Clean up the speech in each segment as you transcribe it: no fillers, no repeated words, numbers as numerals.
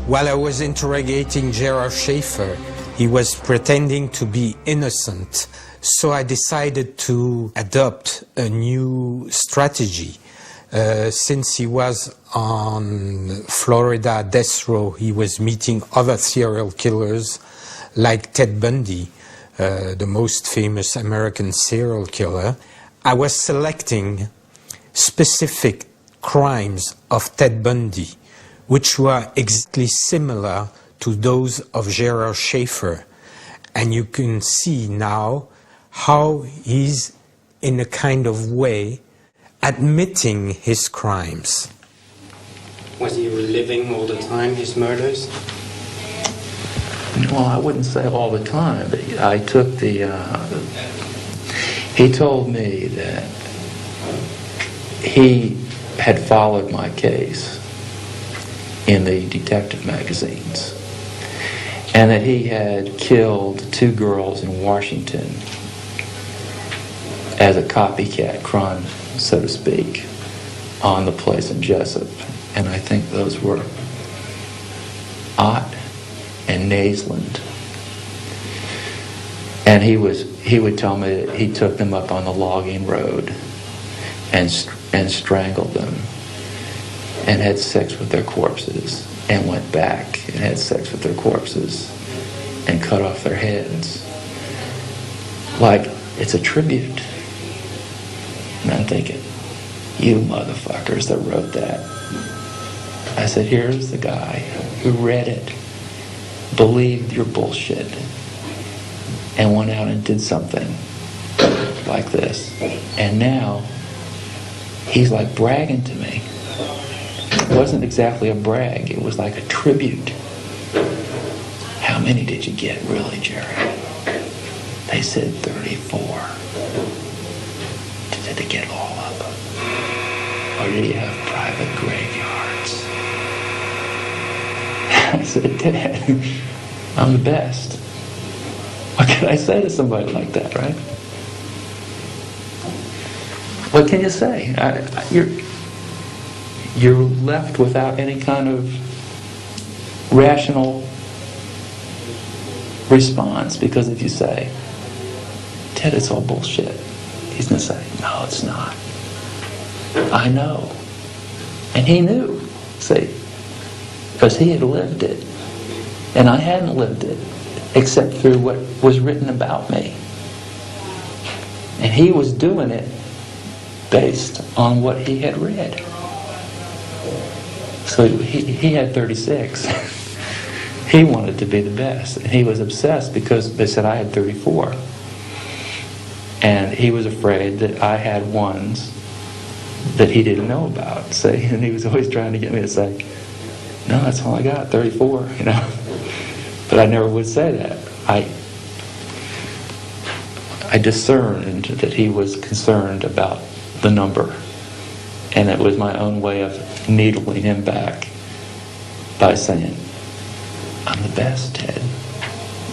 While I was interrogating Gerard Schaefer, he was pretending to be innocent. So I decided to adopt a new strategy. Since he was on Florida death row, he was meeting other serial killers like Ted Bundy, the most famous American serial killer. I was selecting specific crimes of Ted Bundy, which were exactly similar to those of Gerard Schaefer. And you can see now how he's, in a kind of way, admitting his crimes. Was he reliving all the time his murders? Well, I wouldn't say all the time, but I took the... he told me that he had followed my case in the detective magazines, and that he had killed 2 girls in Washington as a copycat crime, so to speak, on the place in Jessup. And I think those were Ott and Naisland. And he would tell me that he took them up on the logging road and strangled them and had sex with their corpses, and went back and had sex with their corpses and cut off their heads. Like, it's a tribute. And I'm thinking, you motherfuckers that wrote that. I said, here's the guy who read it, believed your bullshit, and went out and did something like this. And now, he's like bragging to me. It wasn't exactly a brag, it was like a tribute. How many did you get, really, Jerry? They said 34. Did they get all of them? Or did you have private graveyards? I said, Dad, I'm the best. What can I say to somebody like that, right? What can you say? You're left without any kind of rational response, because if you say, Ted, it's all bullshit, he's going to say, no, it's not. I know. And he knew, see, because he had lived it. And I hadn't lived it, except through what was written about me. And he was doing it based on what he had read. So he had 36. He wanted to be the best. And he was obsessed because they said I had 34. And he was afraid that I had ones that he didn't know about. See? And he was always trying to get me to say, no, that's all I got, 34, you know. But I never would say that. I discerned that he was concerned about the number. And it was my own way of needling him back by saying, I'm the best, Ted.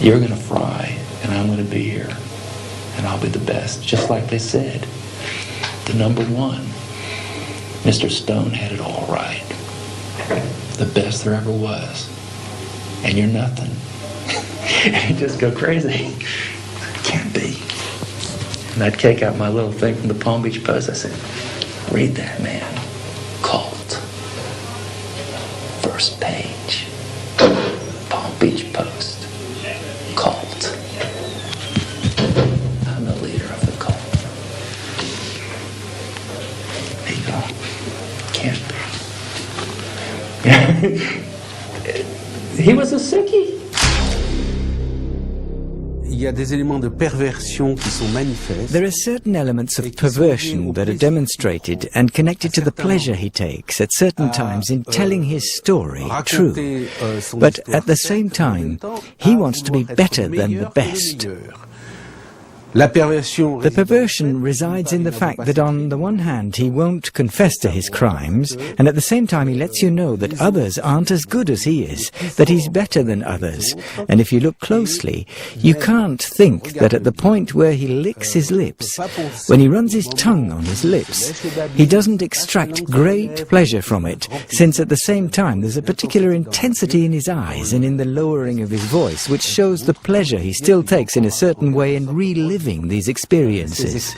You're going to fry, and I'm going to be here. And I'll be the best, just like they said. The number 1. Mr. Stone had it all right. The best there ever was. And you're nothing. And he'd just go crazy. Can't be. And I'd take out my little thing from the Palm Beach Post. I said, read that, man. Cult. First page. Palm Beach Post. Cult. I'm the leader of the cult. There you go. Can't be. He was a sickie. Il y a des éléments de perversion qui sont manifestes. There are certain elements of perversion that are demonstrated and connected to the pleasure he takes at certain times in telling his story true. But at the same time, he wants to be better than the best. The perversion resides in the fact that on the one hand he won't confess to his crimes, and at the same time he lets you know that others aren't as good as he is, that he's better than others. And if you look closely, you can't think that at the point where he licks his lips, when he runs his tongue on his lips, he doesn't extract great pleasure from it, since at the same time there's a particular intensity in his eyes and in the lowering of his voice, which shows the pleasure he still takes in a certain way in reliving these experiences.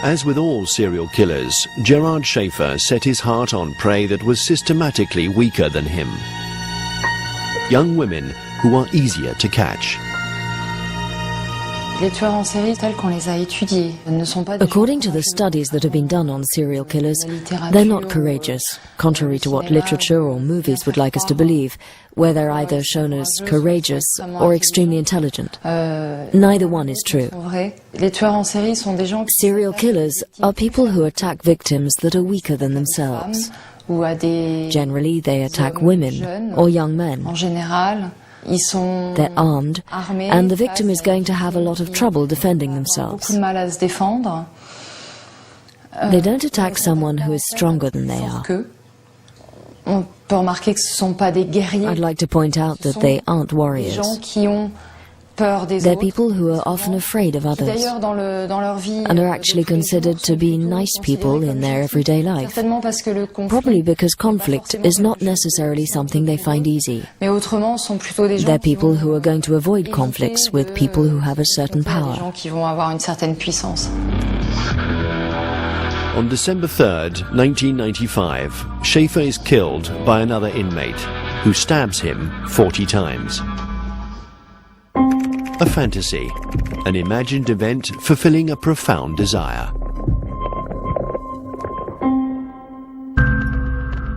As with all serial killers, Gerard Schaefer set his heart on prey that was systematically weaker than him. Young women who are easier to catch. According to the studies that have been done on serial killers, they're not courageous, contrary to what literature or movies would like us to believe, where they're either shown as courageous or extremely intelligent. Neither one is true. Serial killers are people who attack victims that are weaker than themselves. Generally, they attack women or young men. They're armed, and the victim is going to have a lot of trouble defending themselves. They don't attack someone who is stronger than they are. I'd like to point out that they aren't warriors. They're people who are often afraid of others and are actually considered to be nice people in their everyday life, probably because conflict is not necessarily something they find easy. They're people who are going to avoid conflicts with people who have a certain power. On December 3rd, 1995, Schaefer is killed by another inmate who stabs him 40 times. A fantasy, an imagined event fulfilling a profound desire.